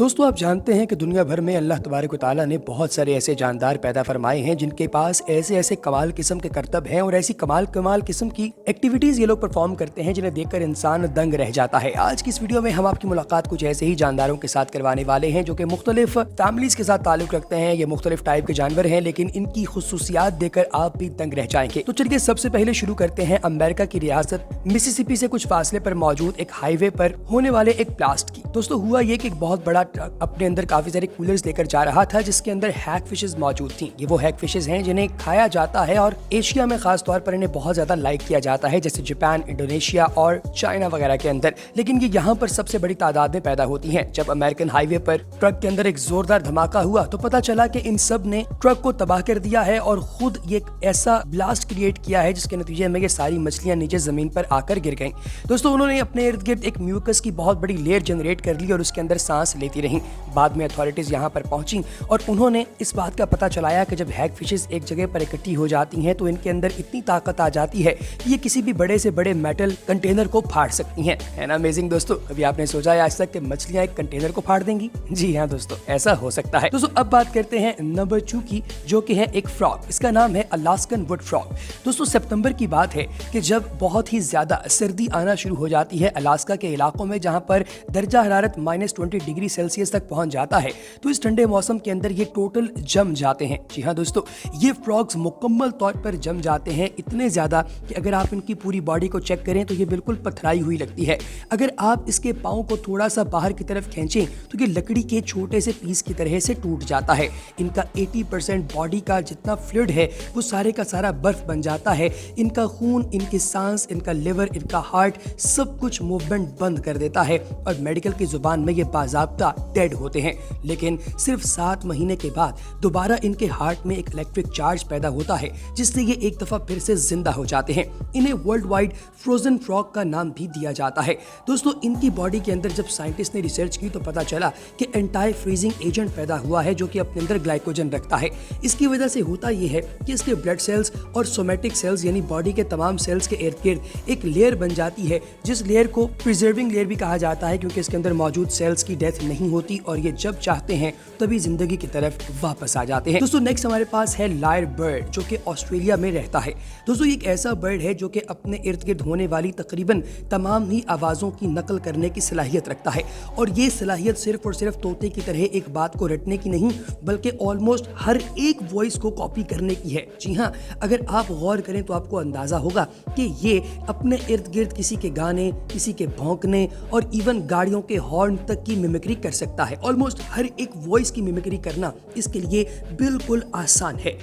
दोस्तों आप जानते हैं कि दुनिया भर में अल्लाह तबारक व तआला ने बहुत सारे ऐसे जानदार पैदा फरमाए हैं जिनके पास ऐसे ऐसे कमाल किस्म के करतब हैं और ऐसी कमाल कमाल किस्म की एक्टिविटीज ये लोग परफॉर्म करते हैं जिन्हें देखकर इंसान दंग रह जाता है। आज की इस वीडियो में हम आपकी मुलाकात कुछ ऐसे ही जानदारों के साथ करवाने वाले हैं जो कि मुख्तलिफ फैमिलीज के साथ ताल्लुक रखते हैं। ये मुख्तलिफ टाइप के जानवर हैं लेकिन इनकी खुसूसियात देखकर आप भी दंग रह जाएंगे। तो चलिए सबसे पहले शुरू करते हैं अमेरिका की रियासत मिसिसिपी से कुछ फासले पर मौजूद एक हाईवे पर होने वाले एक ब्लास्ट की। दोस्तों हुआ ये कि एक बहुत बड़ा ट्रक अपने अंदर काफी सारे कूलर्स लेकर जा रहा था जिसके अंदर हैग फिशेस मौजूद थी। ये वो हैग फिशेस हैं जिन्हें खाया जाता है और एशिया में खास तौर पर इन्हें बहुत ज्यादा लाइक किया जाता है, जैसे जापान, इंडोनेशिया और चाइना वगैरह के अंदर। लेकिन ये यहाँ पर सबसे बड़ी तादाद में पैदा होती हैं। जब अमेरिकन हाईवे पर ट्रक के अंदर एक जोरदार धमाका हुआ तो पता चला कि इन सब ने ट्रक को तबाह कर दिया है और खुद ये ऐसा ब्लास्ट क्रिएट किया है जिसके नतीजे में ये सारी मछलियां नीचे जमीन पर आकर गिर गईं। दोस्तों उन्होंने अपने इर्द गिर्द एक म्यूकस की बहुत बड़ी लेयर जनरेट कर ली और उसके अंदर सांस लेती रहीं। बाद में अथॉरिटीज यहाँ पर पहुंची और उन्होंने इस बात का पता चलाया कि जब हैग फिशेस एक जगह पर इकट्ठी हो जाती हैं तो इनके अंदर इतनी ताकत आ जाती है कि ये किसी भी बड़े से बड़े मेटल कंटेनर को फाड़ सकती हैं। है ना अमेजिंग दोस्तों? कभी आपने सोचा है आज तक कि मछलियां एक कंटेनर को फाड़ देंगी? जी हाँ दोस्तों, ऐसा हो सकता है। दोस्तों अब बात करते हैं नंबर 2 की, जो कि है एक फ्रॉग। इसका नाम है अलास्कन वुड फ्रॉग। दोस्तों सितंबर की बात है कि जब बहुत ही ज्यादा सर्दी आना शुरू हो जाती है अलास्का के इलाकों में, जहां पर दर्जा हरारत -20 डिग्री सेल्सियस तक पहुंच जाता है, तो इस ठंडे मौसम के अंदर ये टोटल जम जाते हैं। जी हाँ दोस्तों, ये फ्रॉग्स मुकम्मल तौर पर जम जाते हैं, इतने ज्यादा कि अगर आप इनकी पूरी बॉडी को चेक करें तो ये बिल्कुल पथराई हुई लगती है। अगर आप इसके पाँव को थोड़ा सा बाहर की तरफ खींचें तो ये लकड़ी के छोटे से पीस की तरह से टूट जाता है। इनका 80% बॉडी का जितना फ्लूइड है वो सारे का सारा बर्फ बन जाता है। इनका खून, इनकी सांस, इनका लिवर, इनका हार्ट, सब कुछ मूवमेंट बंद कर देता है और मेडिकल की जुबान में ये बाज़ाब्ता डेड होते हैं। लेकिन सिर्फ 7 महीने के बाद दोबारा इनके हार्ट में एक इलेक्ट्रिक चार्ज पैदा होता है जिससे ये एक दफा फिर से जिंदा हो जाते हैं। इन्हें वर्ल्ड वाइड फ्रोजन फ्रॉग का नाम भी दिया जाता है। दोस्तों इनकी बॉडी के अंदर जब साइंटिस्ट ने रिसर्च की तो पता चला कि एंटी फ्रीजिंग एजेंट पैदा हुआ है जो कि अपने अंदर ग्लाइकोजन रखता है। इसकी वजह से होता यह है कि इसके ब्लड सेल्स और सोमेटिक सेल्स यानी बॉडी के तमाम सेल्स के इर्द गिर्द एक लेयर बन जाती है, जिस लेयर को प्रिजर्विंग लेयर भी कहा जाता है क्योंकि इसके अंदर मौजूद सेल्स की डेथ नहीं होती और ये जब चाहते हैं तभी जिंदगी की तरफ वापस आ जाते हैं। दोस्तों नेक्स्ट हमारे पास है लायर बर्ड, जो कि ऑस्ट्रेलिया में रहता है। दोस्तों ये एक ऐसा बर्ड है जो कि अपने इर्द गिर्द होने वाली तकरीबन तमाम ही आवाज़ों की नकल करने की सलाहियत रखता है और ये सलाहियत सिर्फ और सिर्फ तोते की तरह एक बात को रटने की नहीं बल्कि ऑलमोस्ट हर एक वॉइस को कॉपी करने की है। जी हाँ, अगर आप गौर करें तो आपको अंदाजा होगा कि ये अपने इर्द गिर्द किसी के गाने, किसी के भौंकने और इवन गाड़ियों के हॉर्न तक की मिमिक्री कर सकता है। ऑलमोस्ट हर एक वॉइस की मिमिक्री करना इसके लिए बिल्कुल आसान है।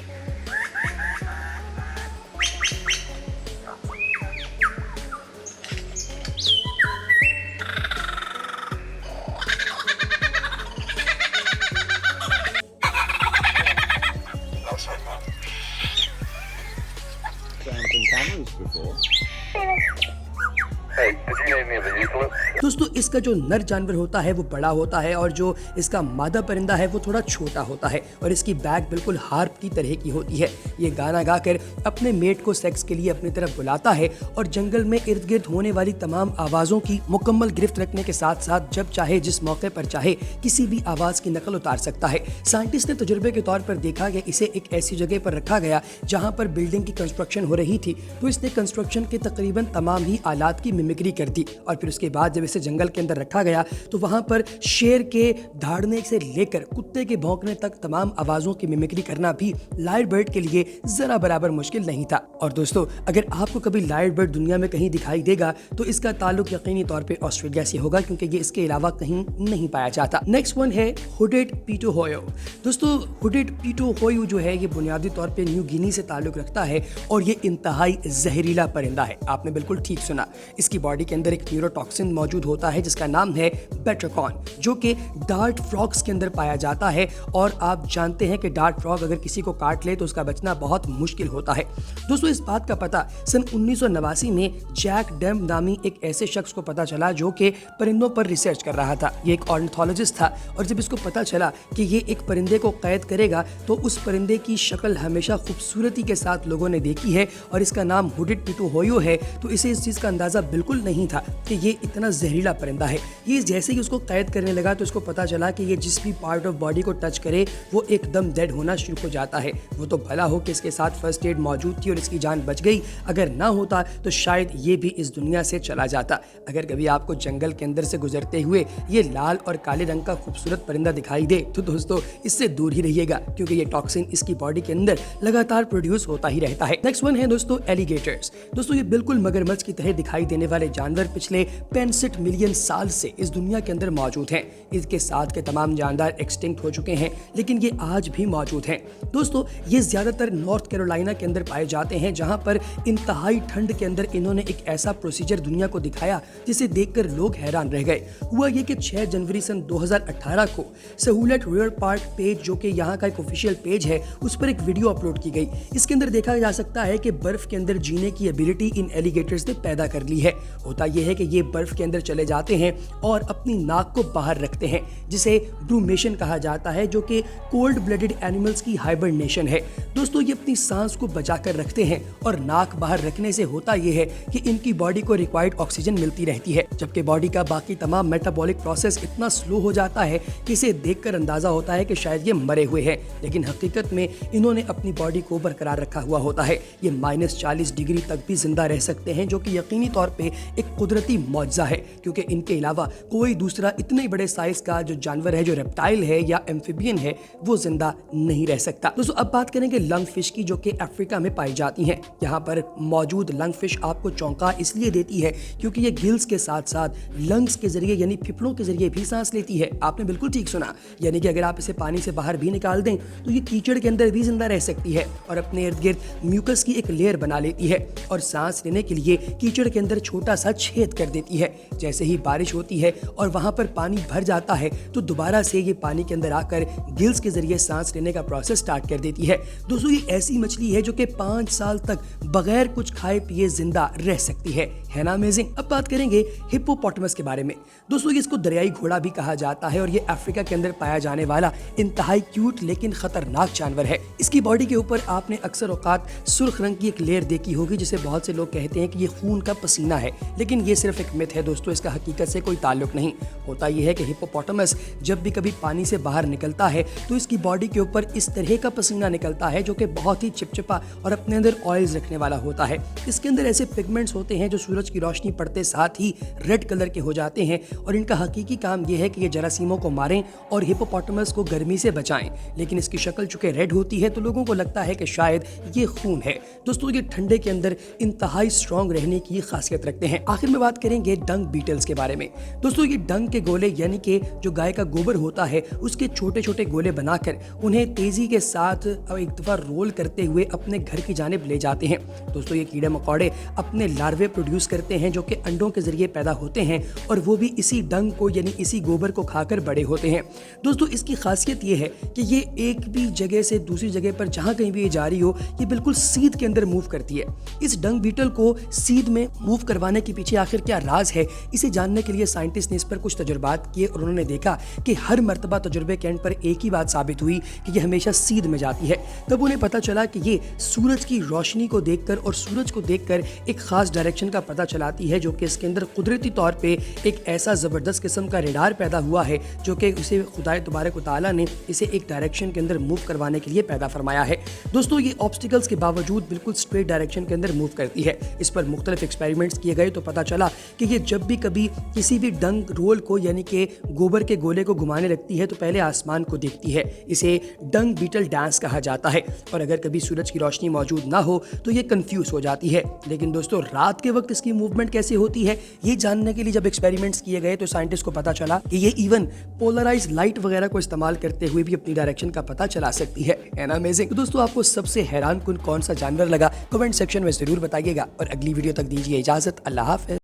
दोस्तों इसका जो नर जानवर होता है वो बड़ा होता है और जो इसका मादा परिंदा है वो थोड़ा छोटा होता है और इसकी बैक बिल्कुल हार्प की तरह की होती है। ये गाना गाकर अपने मेट को सेक्स के लिए अपनी तरफ बुलाता है और जंगल में इर्द गिर्द होने वाली तमाम आवाज़ों की मुकम्मल गिरफ्त रखने के साथ साथ जब चाहे जिस मौके पर चाहे किसी भी आवाज़ की नकल उतार सकता है। साइंटिस्ट ने तजुर्बे के तौर पर देखा कि इसे एक ऐसी जगह पर रखा गया जहाँ पर बिल्डिंग की कंस्ट्रक्शन हो रही थी, तो इसने कंस्ट्रक्शन के तकरीबन तमाम ही आलात की मिमिक्री कर दी और फिर उसके बाद जब इसे जंगल के अंदर रखा गया तो वहां पर शेर के दहाड़ने से लेकर कुत्ते के भौंकने तक तमाम आवाजों की मिमिक्री करना भी लायर बर्ड के लिए जरा बराबर मुश्किल नहीं था। और दोस्तों अगर आपको कभी लायर बर्ड दुनिया में कहीं दिखाई देगा तो इसका ताल्लुक यकीनी तौर पे ऑस्ट्रेलिया से होगा क्योंकि ये इसके अलावा कहीं नहीं पाया जाता। नेक्स्ट वन है हुडेड पिटोहोयो। दोस्तों हुडेड पिटोहोयो जो है ये बुनियादी तौर पे न्यू गिनी से ताल्लुक रखता है और ये इंतहाई जहरीला परिंदा है। आपने बिल्कुल ठीक सुना, इसकी बॉडी के अंदर एक न्यूरोटॉक्सिन मौजूद होता है जिसका नाम है बेट्राकॉन, जो कि डार्ट फ्रॉग्स के अंदर पाया जाता है और आप जानते हैं कि डार्ट फ्रॉग अगर किसी को काट ले तो उसका बचना बहुत मुश्किल होता है। दोस्तों इस बात का पता सन 1989 में जैक डेम नामी एक ऐसे शख्स को पता चला जो कि परिंदों पर रिसर्च कर रहा था। ये एक ऑर्निथोलॉजिस्ट था और जब इसको पता चला कि ये एक परिंदे को कैद करेगा तो उस परिंदे की शक्ल हमेशा खूबसूरती के साथ लोगों ने देखी है और इसका नाम हुडेड पिटोहोयो है, तो इसे इस चीज़ का अंदाज़ा बिल्कुल नहीं था कि ये इतना जहरीला परिंदा है। ये जैसे ही उसको कैद करने लगा तो उसको पता चला कि ये जिस भी पार्ट ऑफ बॉडी को टच करे वो एकदम डेड होना शुरू हो जाता है। वो तो भला हो कि इसके साथ फर्स्ट एड मौजूद थी और इसकी जान बच गई, अगर ना होता तो शायद ये भी इस दुनिया से चला जाता। अगर कभी आपको जंगल के अंदर से गुजरते हुए ये लाल और काले रंग का खूबसूरत परिंदा दिखाई दे तो दोस्तों इससे दूर ही रहिएगा, क्योंकि ये टॉक्सिन इसकी बॉडी के अंदर लगातार प्रोड्यूस होता ही रहता है। नेक्स्ट वन है दोस्तों एलिगेटर्स। दोस्तों ये बिल्कुल मगरमच्छ की तरह दिखाई देने वाले जानवर पिछले 65 मिलियन साल से इस दुनिया के अंदर मौजूद हैं। इसके साथ के तमाम जानदार एक्सटिंक्ट हो चुके हैं, लेकिन ये आज भी मौजूद हैं। दोस्तों ये ज्यादातर नॉर्थ कैरोलिना के अंदर पाए जाते हैं, जहां पर इंतहाई ठंड के अंदर इन्होंने एक ऐसा प्रोसीजर दुनिया को दिखाया जिसे देखकर लोग हैरान रह गए। हुआ ये कि 6 जनवरी सन 2018 को सहूलत रिवर पार्क पेज, जो कि यहाँ का एक ऑफिशियल पेज है, उस पर एक वीडियो अपलोड की गई। इसके अंदर देखा जा सकता है कि बर्फ के अंदर जीने की एबिलिटी इन एलिगेटर्स ने पैदा कर ली है। होता यह है कि ये बर्फ के अंदर चले जाते हैं और अपनी नाक को बाहर रखते हैं, जिसे ब्रूमेशन कहा जाता है, जो कि कोल्ड ब्लडेड एनिमल्स की हाइबरनेशन है। दोस्तों ये अपनी सांस को बचा कर रखते हैं और नाक बाहर रखने से होता यह है कि इनकी बॉडी को रिक्वायर्ड ऑक्सीजन मिलती रहती है, जबकि बॉडी का बाकी तमाम मेटाबॉलिक प्रोसेस इतना स्लो हो जाता है कि इसे देखकर अंदाजा होता है कि शायद ये मरे हुए हैं, लेकिन हकीकत में इन्होंने अपनी बॉडी को बरकरार रखा हुआ होता है। ये -40 डिग्री तक भी जिंदा रह सकते हैं, जो कि यकीनी तौर पे एक कुदरती मौजज़ा है, क्योंकि इनके अलावा कोई दूसरा इतने बड़े साइज का जो जानवर है, जो रेप्टाइल है या एम्फीबियन है, वो जिंदा नहीं रह सकता। दोस्तों अब बात करेंगे लंग फिश की, जो कि अफ्रीका में पाई जाती हैं। यहाँ पर मौजूद लंग फिश आपको चौंका इसलिए देती है क्योंकि ये गिल्स के साथ साथ लंग्स के जरिए यानी फेफड़ों के जरिए भी सांस लेती है। आपने बिल्कुल ठीक सुना, यानी कि अगर आप इसे पानी से बाहर भी निकाल दें तो ये कीचड़ के अंदर भी जिंदा रह सकती है और अपने इर्द गिर्द म्यूकस की एक लेयर बना लेती है और सांस लेने के लिए कीचड़ के अंदर छोटा सा छेद कर देती है। जैसे ही बारिश होती है और वहां पर पानी भर जाता है तो दोबारा से ये पानी के अंदर आकर गिल्स के जरिए सांस लेने का प्रोसेस स्टार्ट कर देती है। दोस्तों ये ऐसी मछली है जो कि 5 साल तक बगैर कुछ खाए पिए जिंदा रह सकती है ना अमेजिंग। अब बात करेंगे हिप्पोपोटामस के बारे में। दोस्तों इसको दरियाई घोड़ा भी कहा जाता है और ये अफ्रीका के अंदर पाया जाने वाला इंतहाई क्यूट लेकिन खतरनाक जानवर है। इसकी बॉडी के ऊपर आपने अक्सर औकात सुर्ख रंग की एक लेयर देखी होगी, जिसे बहुत से लोग कहते हैं कि ये खून का पसीना है, लेकिन ये सिर्फ एक मिथ है दोस्तों, इसका हकीकत से कोई ताल्लुक नहीं। होता यह है कि हिप्पोपोटामस जब भी कभी पानी से बाहर निकलता है तो इसकी बॉडी के ऊपर इस तरह का पसीना निकलता है जो कि बहुत ही चिपचिपा और अपने अंदर ऑयल्स रखने वाला होता है। इसके अंदर ऐसे पिगमेंट्स होते हैं जो सूरज की रोशनी पड़ते साथ ही रेड कलर के हो जाते हैं और इनका हकीकी काम यह है कि ये जरासीमों को मारें और हिप्पोपोटामस को गर्मी से बचाएं, लेकिन इसकी शक्ल चूंकि रेड होती है तो लोगों को लगता है कि शायद ये खून है। दोस्तों ये ठंडे के अंदर इंतहाई स्ट्रॉन्ग रहने की खासियत रखते हैं। आखिर में बात करेंगे डंग बीटल्स के बारे में। दोस्तों ये डंग के गोले यानी कि जो गाय का गोबर होता है उसके छोटे छोटे गोले बनाकर उन्हें तेजी के साथ एक दफा रोल करते हुए अपने घर की जानिब ले जाते हैं। दोस्तों ये कीड़े मकोड़े अपने लार्वे प्रोड्यूस करते हैं जो कि अंडों के जरिए पैदा होते हैं और वो भी इसी डंग को यानी इसी गोबर को खाकर बड़े होते हैं। दोस्तों इसकी खासियत ये है कि ये एक भी जगह से दूसरी जगह पर जहां कहीं भी ये जा रही हो ये बिल्कुल सीध के अंदर मूव करती है। इस डंग बीटल को सीध में मूव करवाने के पीछे आखिर क्या राज है, इसे जानने के लिए साइंटिस्ट ने इस पर कुछ तजुर्बात किए और उन्होंने देखा कि हर मर्तबा तजुर्बे के एंड पर एक ही बात साबित हुई कि ये हमेशा सीध में जाती है। तब उन्हें पता चला कि ये सूरज की रोशनी को देखकर और सूरज को देखकर एक खास डायरेक्शन का पता चलाती है, जो कि इसके अंदर कुदरती तौर पे एक ऐसा जबरदस्त किस्म का रेडार पैदा हुआ है जो कि उसे खुदाए तबारक व तआला ने इसे एक डायरेक्शन के अंदर मूव करवाने के लिए पैदा फरमाया है। दोस्तों ये ऑब्स्टिकल्स के बावजूद बिल्कुल स्ट्रेट डायरेक्शन के अंदर मूव करती है। इस पर मुख्तलिफ एक्सपेरिमेंट्स किए गए तो पता चला कि ये जब भी कभी किसी भी डंग रोल को यानी कि गोबर के गोले को घुमाने लगती है तो पहले आसमान को देखती है। इसे डंग बीटल डांस कहा जाता है और अगर कभी सूरज की रोशनी मौजूद ना हो तो ये कंफ्यूज हो जाती है। लेकिन दोस्तों रात के वक्त इसकी मूवमेंट कैसे होती है ये जानने के लिए जब एक्सपेरिमेंट्स किए गए तो साइंटिस्ट को पता चला कि ये इवन पोलराइज्ड लाइट वगैरह को इस्तेमाल करते हुए भी अपनी डायरेक्शन का पता चला सकती है ना अमेजिंग। तो दोस्तों आपको सबसे हैरान कुन कौन सा जानवर लगा कमेंट सेक्शन में जरूर बताइएगा और अगली वीडियो तक दीजिए इजाजत। अल्लाह हाफ़िज़।